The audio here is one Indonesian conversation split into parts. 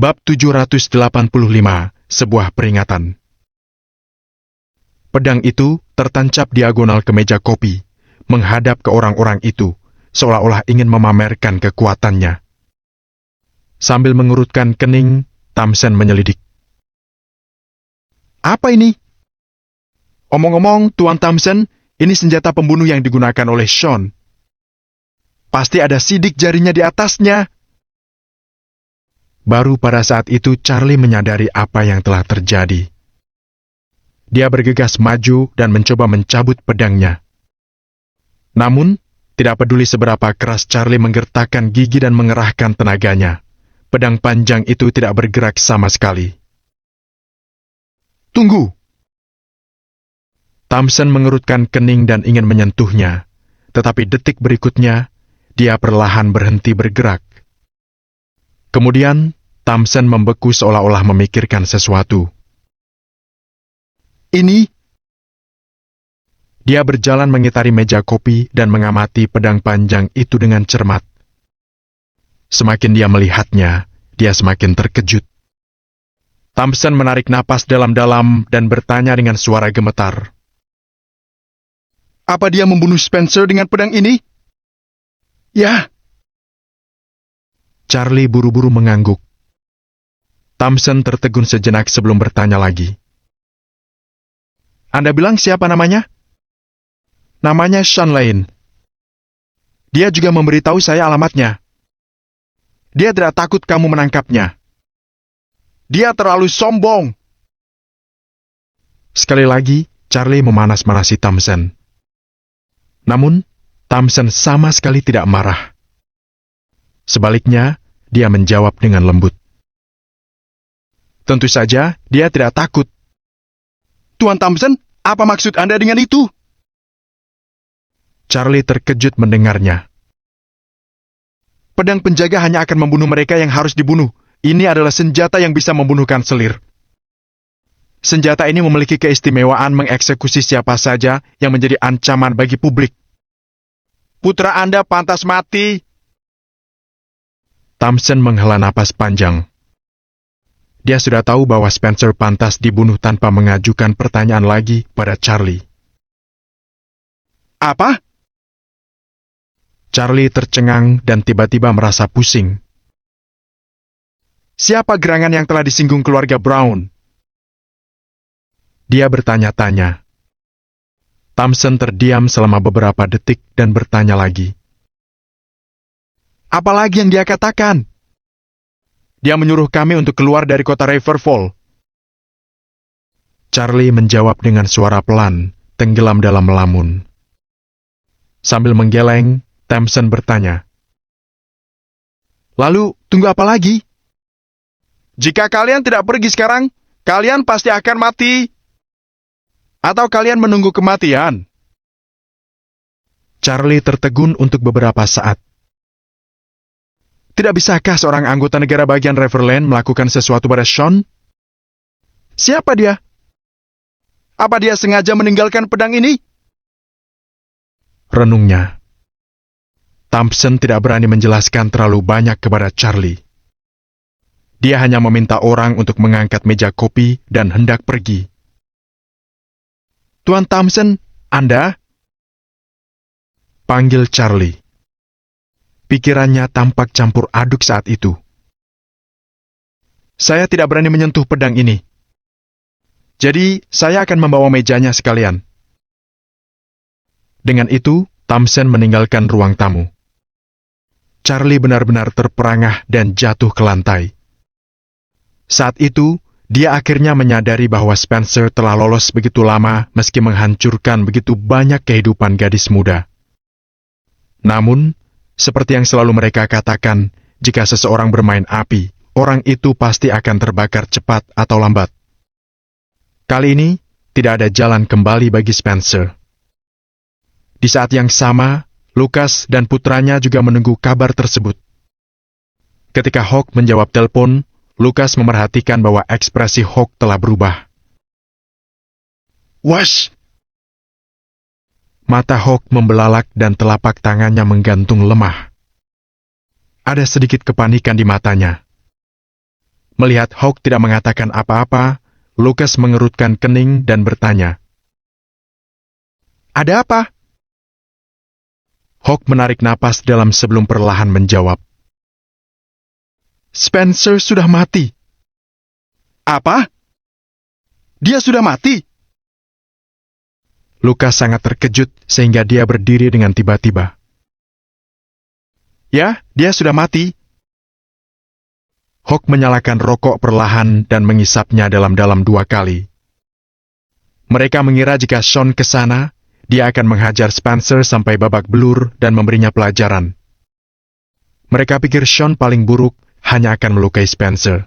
Bab 785, sebuah peringatan. Pedang itu tertancap diagonal ke meja kopi, menghadap ke orang-orang itu, seolah-olah ingin memamerkan kekuatannya. Sambil mengerutkan kening, Tamsen menyelidik. Apa ini? Omong-omong, Tuan Tamsen, ini senjata pembunuh yang digunakan oleh Sean. Pasti ada sidik jarinya di atasnya. Baru pada saat itu Charlie menyadari apa yang telah terjadi. Dia bergegas maju dan mencoba mencabut pedangnya. Namun, tidak peduli seberapa keras Charlie menggertakkan gigi dan mengerahkan tenaganya, pedang panjang itu tidak bergerak sama sekali. Tunggu! Tamsen mengerutkan kening dan ingin menyentuhnya, tetapi detik berikutnya, dia perlahan berhenti bergerak. Kemudian, Tamsen membeku seolah-olah memikirkan sesuatu. Ini? Dia berjalan mengitari meja kopi dan mengamati pedang panjang itu dengan cermat. Semakin dia melihatnya, dia semakin terkejut. Tamsen menarik napas dalam-dalam dan bertanya dengan suara gemetar. Apa dia membunuh Spencer dengan pedang ini? Ya. Charlie buru-buru mengangguk. Tamsen tertegun sejenak sebelum bertanya lagi. Anda bilang siapa namanya? Namanya Sean Lane. Dia juga memberitahu saya alamatnya. Dia tidak takut kamu menangkapnya. Dia terlalu sombong. Sekali lagi, Charlie memanas-manasi Tamsen. Namun, Tamsen sama sekali tidak marah. Sebaliknya, dia menjawab dengan lembut. Tentu saja, dia tidak takut. Tuan Tamsen, apa maksud Anda dengan itu? Charlie terkejut mendengarnya. Pedang penjaga hanya akan membunuh mereka yang harus dibunuh. Ini adalah senjata yang bisa membunuh kanselir. Senjata ini memiliki keistimewaan mengeksekusi siapa saja yang menjadi ancaman bagi publik. Putra Anda pantas mati. Tamsen menghela napas panjang. Dia sudah tahu bahwa Spencer pantas dibunuh tanpa mengajukan pertanyaan lagi pada Charlie. Apa? Charlie tercengang dan tiba-tiba merasa pusing. Siapa gerangan yang telah disinggung keluarga Brown? Dia bertanya-tanya. Tamsen terdiam selama beberapa detik dan bertanya lagi. Apalagi yang dia katakan? Dia menyuruh kami untuk keluar dari kota Riverfall. Charlie menjawab dengan suara pelan, tenggelam dalam melamun. Sambil menggeleng, Tamsen bertanya. Lalu, tunggu apa lagi? Jika kalian tidak pergi sekarang, kalian pasti akan mati. Atau kalian menunggu kematian? Charlie tertegun untuk beberapa saat. Tidak bisakah seorang anggota negara bagian Riverland melakukan sesuatu pada Sean? Siapa dia? Apa dia sengaja meninggalkan pedang ini? Renungnya. Tamsen tidak berani menjelaskan terlalu banyak kepada Charlie. Dia hanya meminta orang untuk mengangkat meja kopi dan hendak pergi. Tuan Tamsen, Anda? Panggil Charlie. Pikirannya tampak campur aduk saat itu. Saya tidak berani menyentuh pedang ini. Jadi, saya akan membawa mejanya sekalian. Dengan itu, Tamsen meninggalkan ruang tamu. Charlie benar-benar terperangah dan jatuh ke lantai. Saat itu, dia akhirnya menyadari bahwa Spencer telah lolos begitu lama meski menghancurkan begitu banyak kehidupan gadis muda. Namun, seperti yang selalu mereka katakan, jika seseorang bermain api, orang itu pasti akan terbakar cepat atau lambat. Kali ini, tidak ada jalan kembali bagi Spencer. Di saat yang sama, Lucas dan putranya juga menunggu kabar tersebut. Ketika Hawk menjawab telepon, Lucas memerhatikan bahwa ekspresi Hawk telah berubah. Wash! Mata Hawk membelalak dan telapak tangannya menggantung lemah. Ada sedikit kepanikan di matanya. Melihat Hawk tidak mengatakan apa-apa, Lucas mengerutkan kening dan bertanya, "Ada apa?" Hawk menarik napas dalam sebelum perlahan menjawab, "Spencer sudah mati." "Apa? Dia sudah mati?" Lucas sangat terkejut sehingga dia berdiri dengan tiba-tiba. "Ya, dia sudah mati." Hawk menyalakan rokok perlahan dan mengisapnya dalam-dalam 2 kali. Mereka mengira jika Sean ke sana, dia akan menghajar Spencer sampai babak belur dan memberinya pelajaran. Mereka pikir Sean paling buruk hanya akan melukai Spencer.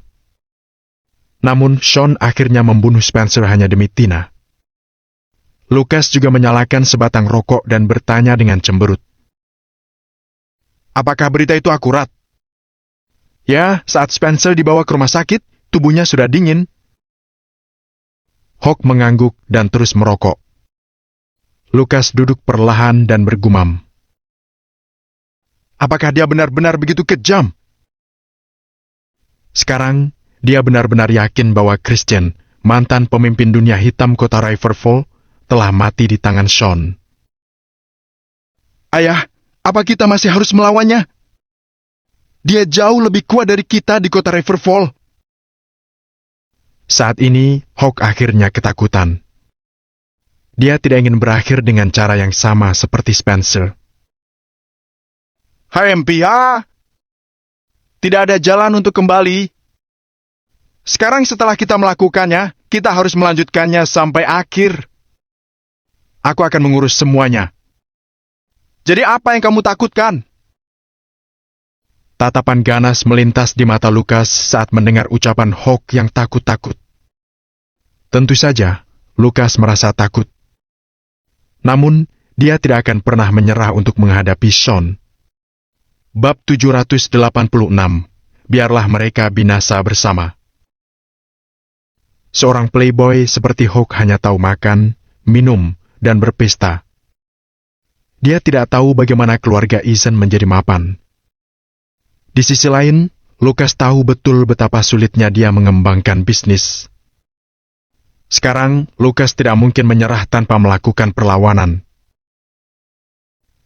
Namun Sean akhirnya membunuh Spencer hanya demi Tina. Lucas juga menyalakan sebatang rokok dan bertanya dengan cemberut, "Apakah berita itu akurat?" "Ya, saat Spencer dibawa ke rumah sakit, tubuhnya sudah dingin." Hawk mengangguk dan terus merokok. Lucas duduk perlahan dan bergumam, "Apakah dia benar-benar begitu kejam?" Sekarang, dia benar-benar yakin bahwa Christian, mantan pemimpin dunia hitam kota Riverfall, telah mati di tangan Sean. "Ayah, apa kita masih harus melawannya? Dia jauh lebih kuat dari kita di kota Riverfall." Saat ini, Hawk akhirnya ketakutan. Dia tidak ingin berakhir dengan cara yang sama seperti Spencer. "Hai MPA, tidak ada jalan untuk kembali. Sekarang setelah kita melakukannya, kita harus melanjutkannya sampai akhir. Aku akan mengurus semuanya. Jadi apa yang kamu takutkan?" Tatapan ganas melintas di mata Lucas saat mendengar ucapan Hawk yang takut-takut. Tentu saja, Lucas merasa takut. Namun, dia tidak akan pernah menyerah untuk menghadapi Sean. Bab 786, biarlah mereka binasa bersama. Seorang playboy seperti Hawk hanya tahu makan, minum, dan berpesta. Dia tidak tahu bagaimana keluarga Ethan menjadi mapan. Di sisi lain, Lucas tahu betul betapa sulitnya dia mengembangkan bisnis. Sekarang, Lucas tidak mungkin menyerah tanpa melakukan perlawanan.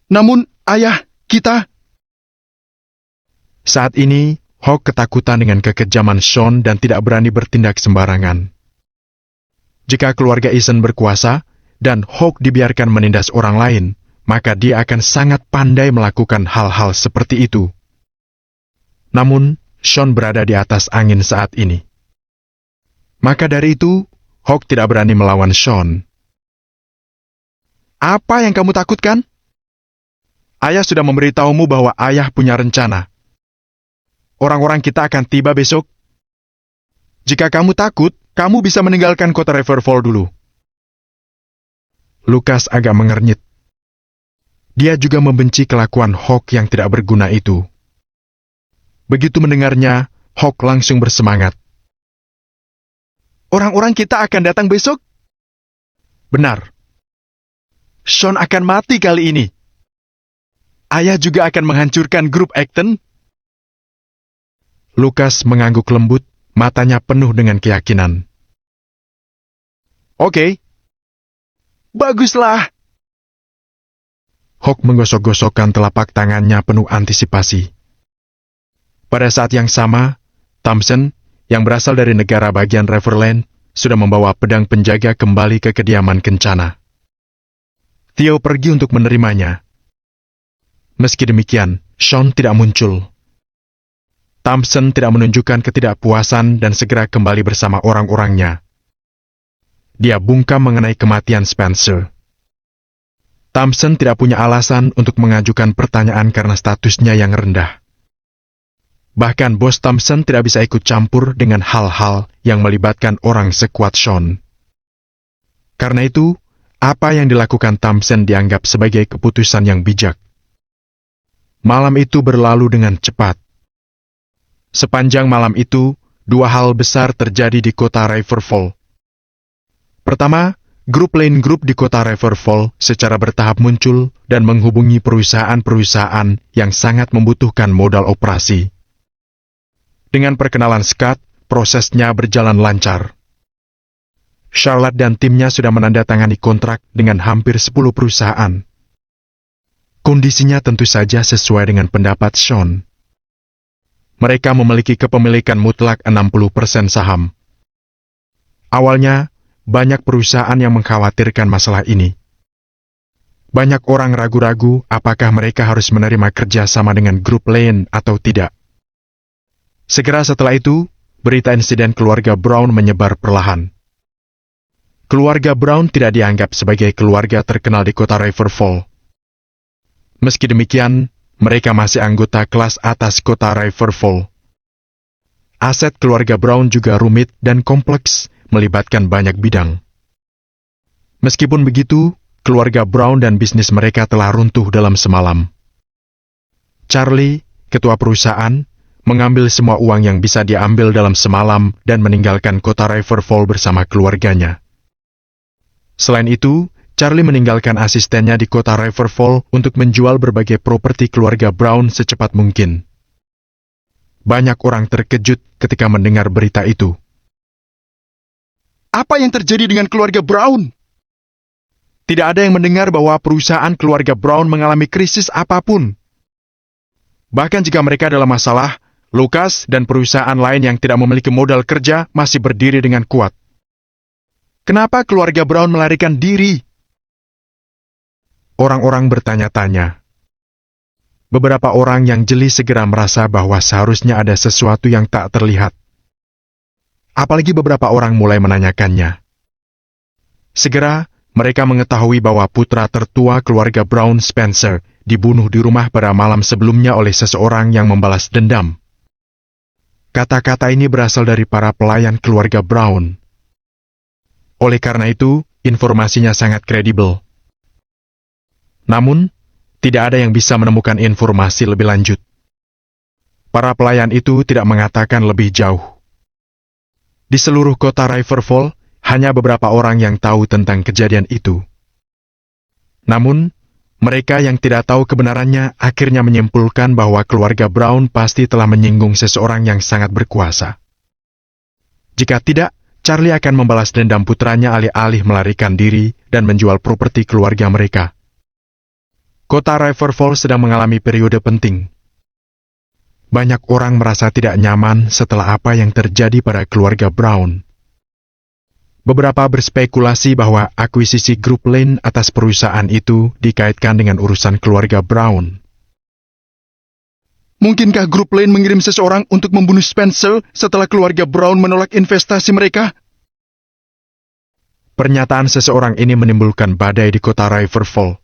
"Namun, ayah, kita..." Saat ini, Hawk ketakutan dengan kekejaman Sean dan tidak berani bertindak sembarangan. Jika keluarga Ethan berkuasa, dan Hawk dibiarkan menindas orang lain, maka dia akan sangat pandai melakukan hal-hal seperti itu. Namun, Sean berada di atas angin saat ini. Maka dari itu, Hawk tidak berani melawan Sean. "Apa yang kamu takutkan? Ayah sudah memberitahumu bahwa ayah punya rencana. Orang-orang kita akan tiba besok. Jika kamu takut, kamu bisa meninggalkan kota Riverfall dulu." Lucas agak mengernyit. Dia juga membenci kelakuan Hawk yang tidak berguna itu. Begitu mendengarnya, Hawk langsung bersemangat. "Orang-orang kita akan datang besok?" "Benar. Sean akan mati kali ini. Ayah juga akan menghancurkan grup Acton." Lucas mengangguk lembut, matanya penuh dengan keyakinan. "Oke. Baguslah." Hawk menggosok-gosokkan telapak tangannya penuh antisipasi. Pada saat yang sama, Thompson, yang berasal dari negara bagian Riverland, sudah membawa pedang penjaga kembali ke kediaman Kencana. Theo pergi untuk menerimanya. Meski demikian, Sean tidak muncul. Thompson tidak menunjukkan ketidakpuasan dan segera kembali bersama orang-orangnya. Dia bungkam mengenai kematian Spencer. Thompson tidak punya alasan untuk mengajukan pertanyaan karena statusnya yang rendah. Bahkan bos Thompson tidak bisa ikut campur dengan hal-hal yang melibatkan orang sekuat Sean. Karena itu, apa yang dilakukan Thompson dianggap sebagai keputusan yang bijak. Malam itu berlalu dengan cepat. Sepanjang malam itu, 2 hal besar terjadi di kota Riverfall. Pertama, grup lain grup di kota Riverfall secara bertahap muncul dan menghubungi perusahaan-perusahaan yang sangat membutuhkan modal operasi. Dengan perkenalan Scott, prosesnya berjalan lancar. Charlotte dan timnya sudah menandatangani kontrak dengan hampir 10 perusahaan. Kondisinya tentu saja sesuai dengan pendapat Sean. Mereka memiliki kepemilikan mutlak 60% saham. Awalnya, banyak perusahaan yang mengkhawatirkan masalah ini. Banyak orang ragu-ragu apakah mereka harus menerima kerja sama dengan grup lain atau tidak. Segera setelah itu, berita insiden keluarga Brown menyebar perlahan. Keluarga Brown tidak dianggap sebagai keluarga terkenal di kota Riverfall. Meski demikian, mereka masih anggota kelas atas kota Riverfall. Aset keluarga Brown juga rumit dan kompleks, melibatkan banyak bidang. Meskipun begitu, keluarga Brown dan bisnis mereka telah runtuh dalam semalam. Charlie, ketua perusahaan, mengambil semua uang yang bisa diambil dalam semalam dan meninggalkan kota Riverfall bersama keluarganya. Selain itu, Charlie meninggalkan asistennya di kota Riverfall untuk menjual berbagai properti keluarga Brown secepat mungkin. Banyak orang terkejut ketika mendengar berita itu. Apa yang terjadi dengan keluarga Brown? Tidak ada yang mendengar bahwa perusahaan keluarga Brown mengalami krisis apapun. Bahkan jika mereka dalam masalah, Lucas dan perusahaan lain yang tidak memiliki modal kerja masih berdiri dengan kuat. Kenapa keluarga Brown melarikan diri? Orang-orang bertanya-tanya. Beberapa orang yang jeli segera merasa bahwa seharusnya ada sesuatu yang tak terlihat. Apalagi beberapa orang mulai menanyakannya. Segera, mereka mengetahui bahwa putra tertua keluarga Brown, Spencer, dibunuh di rumah pada malam sebelumnya oleh seseorang yang membalas dendam. Kata-kata ini berasal dari para pelayan keluarga Brown. Oleh karena itu, informasinya sangat kredibel. Namun, tidak ada yang bisa menemukan informasi lebih lanjut. Para pelayan itu tidak mengatakan lebih jauh. Di seluruh kota Riverfall, hanya beberapa orang yang tahu tentang kejadian itu. Namun, mereka yang tidak tahu kebenarannya akhirnya menyimpulkan bahwa keluarga Brown pasti telah menyinggung seseorang yang sangat berkuasa. Jika tidak, Charlie akan membalas dendam putranya alih-alih melarikan diri dan menjual properti keluarga mereka. Kota Riverfall sedang mengalami periode penting. Banyak orang merasa tidak nyaman setelah apa yang terjadi pada keluarga Brown. Beberapa berspekulasi bahwa akuisisi grup Lane atas perusahaan itu dikaitkan dengan urusan keluarga Brown. Mungkinkah grup Lane mengirim seseorang untuk membunuh Spencer setelah keluarga Brown menolak investasi mereka? Pernyataan seseorang ini menimbulkan badai di kota Riverfall.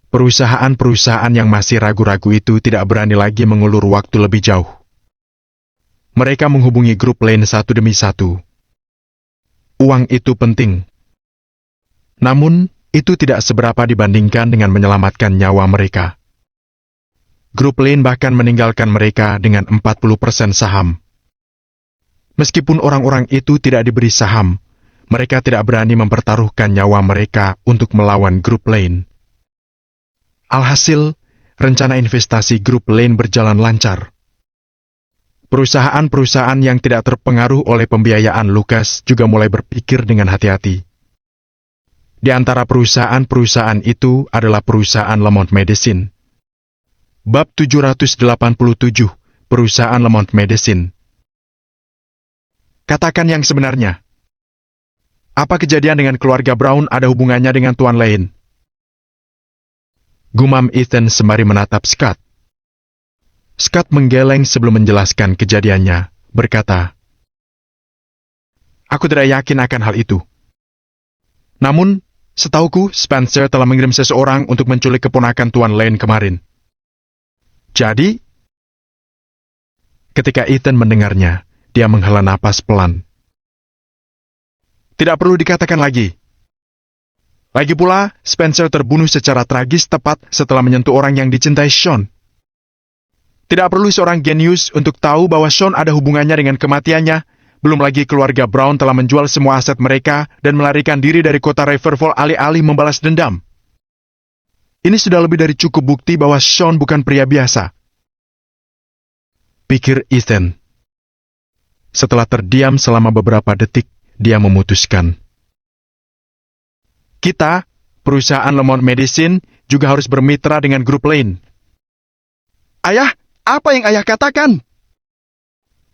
Perusahaan-perusahaan yang masih ragu-ragu itu tidak berani lagi mengulur waktu lebih jauh. Mereka menghubungi grup Lane satu demi satu. Uang itu penting. Namun, itu tidak seberapa dibandingkan dengan menyelamatkan nyawa mereka. Grup Lane bahkan meninggalkan mereka dengan 40% saham. Meskipun orang-orang itu tidak diberi saham, mereka tidak berani mempertaruhkan nyawa mereka untuk melawan grup Lane. Alhasil, rencana investasi grup Lane berjalan lancar. Perusahaan-perusahaan yang tidak terpengaruh oleh pembiayaan Lucas juga mulai berpikir dengan hati-hati. Di antara perusahaan-perusahaan itu adalah perusahaan Lamont Medicine. Bab 787, Perusahaan Lamont Medicine. Katakan yang sebenarnya. Apa kejadian dengan keluarga Brown ada hubungannya dengan Tuan Lane? Gumam Ethan sembari menatap Scott. Scott menggeleng sebelum menjelaskan kejadiannya, berkata, "Aku tidak yakin akan hal itu. Namun, setauku Spencer telah mengirim seseorang untuk menculik keponakan Tuan Lane kemarin." Jadi, ketika Ethan mendengarnya, dia menghela napas pelan. Tidak perlu dikatakan lagi. Lagi pula, Spencer terbunuh secara tragis tepat setelah menyentuh orang yang dicintai Sean. Tidak perlu seorang genius untuk tahu bahwa Sean ada hubungannya dengan kematiannya, belum lagi keluarga Brown telah menjual semua aset mereka dan melarikan diri dari kota Riverfall alih-alih membalas dendam. Ini sudah lebih dari cukup bukti bahwa Sean bukan pria biasa. Pikir Ethan. Setelah terdiam selama beberapa detik, dia memutuskan. Kita, perusahaan Lemon Medicine, juga harus bermitra dengan grup lain. Ayah, apa yang ayah katakan?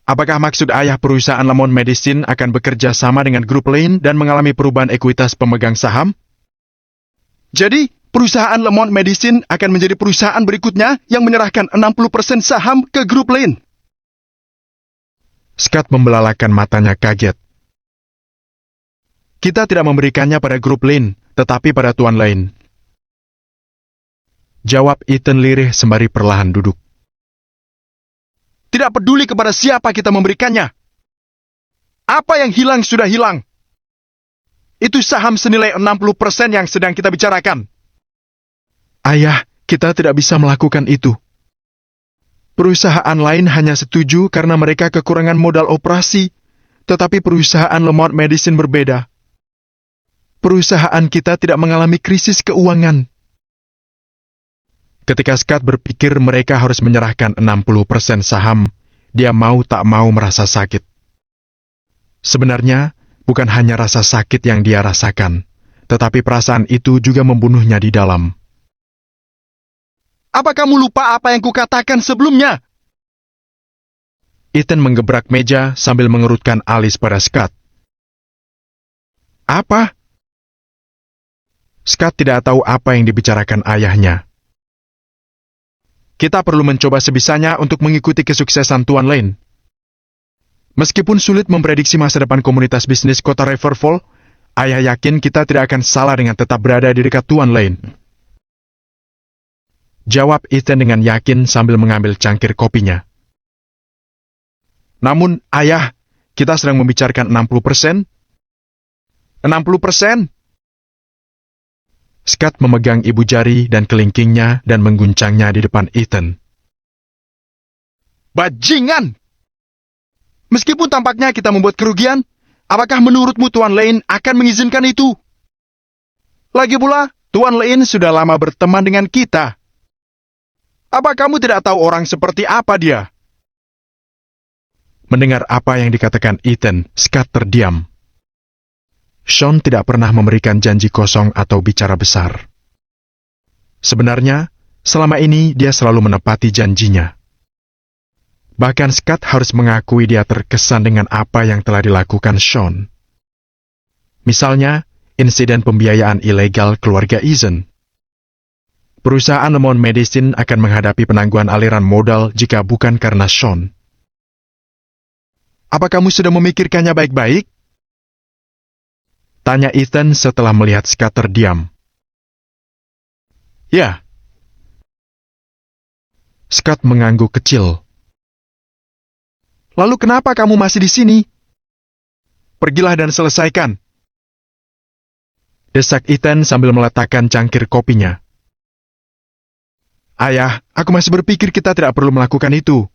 Apakah maksud ayah perusahaan Lemon Medicine akan bekerja sama dengan grup lain dan mengalami perubahan ekuitas pemegang saham? Jadi, perusahaan Lemon Medicine akan menjadi perusahaan berikutnya yang menyerahkan 60% saham ke grup lain. Scott membelalakan matanya kaget. Kita tidak memberikannya pada grup lain, tetapi pada tuan lain. Jawab Ethan lirih sembari perlahan duduk. Tidak peduli kepada siapa kita memberikannya. Apa yang hilang sudah hilang. Itu saham senilai 60% yang sedang kita bicarakan. Ayah, kita tidak bisa melakukan itu. Perusahaan lain hanya setuju karena mereka kekurangan modal operasi, tetapi perusahaan Lemon Medicine berbeda. Perusahaan kita tidak mengalami krisis keuangan. Ketika Scott berpikir mereka harus menyerahkan 60% saham, dia mau tak mau merasa sakit. Sebenarnya, bukan hanya rasa sakit yang dia rasakan, tetapi perasaan itu juga membunuhnya di dalam. Apa kamu lupa apa yang kukatakan sebelumnya? Ethan menggebrak meja sambil mengerutkan alis pada Scott. Apa? Scott tidak tahu apa yang dibicarakan ayahnya. Kita perlu mencoba sebisanya untuk mengikuti kesuksesan tuan lain. Meskipun sulit memprediksi masa depan komunitas bisnis kota Riverfall, ayah yakin kita tidak akan salah dengan tetap berada di dekat tuan lain. Jawab Ethan dengan yakin sambil mengambil cangkir kopinya. Namun, ayah, kita sedang membicarakan 60%. 60%? Scott memegang ibu jari dan kelingkingnya dan mengguncangnya di depan Ethan. Bajingan! Meskipun tampaknya kita membuat kerugian, apakah menurutmu Tuan Lane akan mengizinkan itu? Lagi pula, Tuan Lane sudah lama berteman dengan kita. Apa kamu tidak tahu orang seperti apa dia? Mendengar apa yang dikatakan Ethan, Scott terdiam. Sean tidak pernah memberikan janji kosong atau bicara besar. Sebenarnya, selama ini dia selalu menepati janjinya. Bahkan Scott harus mengakui dia terkesan dengan apa yang telah dilakukan Sean. Misalnya, insiden pembiayaan ilegal keluarga Eason. Perusahaan Lemon Medicine akan menghadapi penangguhan aliran modal jika bukan karena Sean. Apa kamu sudah memikirkannya baik-baik? Tanya Ethan setelah melihat Scott terdiam. Ya. Scott mengangguk kecil. Lalu kenapa kamu masih di sini? Pergilah dan selesaikan. Desak Ethan sambil meletakkan cangkir kopinya. Ayah, aku masih berpikir kita tidak perlu melakukan itu.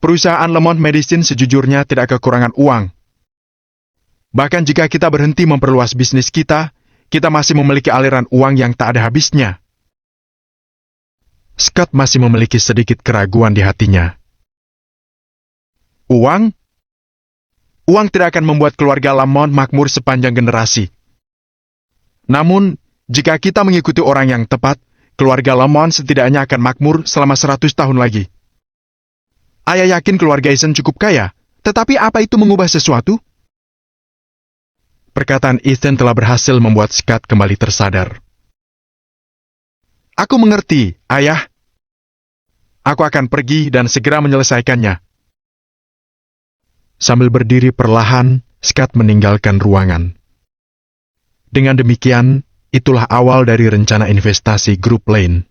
Perusahaan Lemon Medicine sejujurnya tidak kekurangan uang. Bahkan jika kita berhenti memperluas bisnis kita masih memiliki aliran uang yang tak ada habisnya. Scott masih memiliki sedikit keraguan di hatinya. Uang? Uang tidak akan membuat keluarga Lamont makmur sepanjang generasi. Namun, jika kita mengikuti orang yang tepat, keluarga Lamont setidaknya akan makmur selama 100 tahun lagi. Ayah yakin keluarga Eason cukup kaya, tetapi apa itu mengubah sesuatu? Perkataan Ethan telah berhasil membuat Scott kembali tersadar. Aku mengerti, ayah. Aku akan pergi dan segera menyelesaikannya. Sambil berdiri perlahan, Scott meninggalkan ruangan. Dengan demikian, itulah awal dari rencana investasi Grup Lane.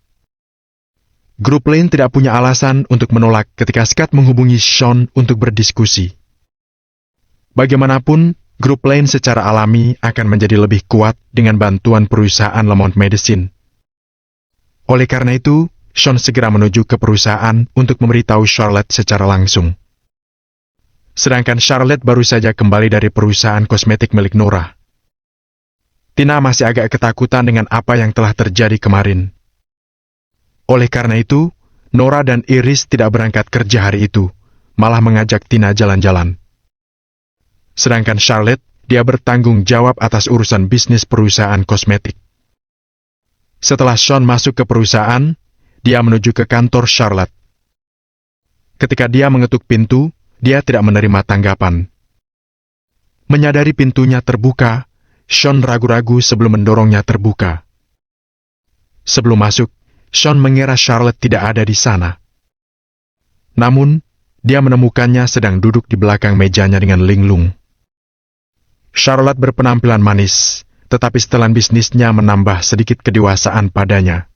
Grup Lane tidak punya alasan untuk menolak ketika Scott menghubungi Sean untuk berdiskusi. Bagaimanapun, Grup Lane secara alami akan menjadi lebih kuat dengan bantuan perusahaan Lemon Medicine. Oleh karena itu, Sean segera menuju ke perusahaan untuk memberitahu Charlotte secara langsung. Sedangkan Charlotte baru saja kembali dari perusahaan kosmetik milik Nora. Tina masih agak ketakutan dengan apa yang telah terjadi kemarin. Oleh karena itu, Nora dan Iris tidak berangkat kerja hari itu, malah mengajak Tina jalan-jalan. Sedangkan Charlotte, dia bertanggung jawab atas urusan bisnis perusahaan kosmetik. Setelah Sean masuk ke perusahaan, dia menuju ke kantor Charlotte. Ketika dia mengetuk pintu, dia tidak menerima tanggapan. Menyadari pintunya terbuka, Sean ragu-ragu sebelum mendorongnya terbuka. Sebelum masuk, Sean mengira Charlotte tidak ada di sana. Namun, dia menemukannya sedang duduk di belakang mejanya dengan linglung. Charlotte berpenampilan manis, tetapi setelan bisnisnya menambah sedikit kedewasaan padanya.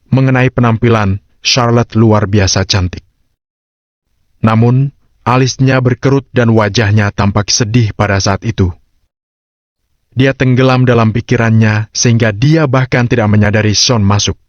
Mengenai penampilan, Charlotte luar biasa cantik. Namun, alisnya berkerut dan wajahnya tampak sedih pada saat itu. Dia tenggelam dalam pikirannya sehingga dia bahkan tidak menyadari Sean masuk.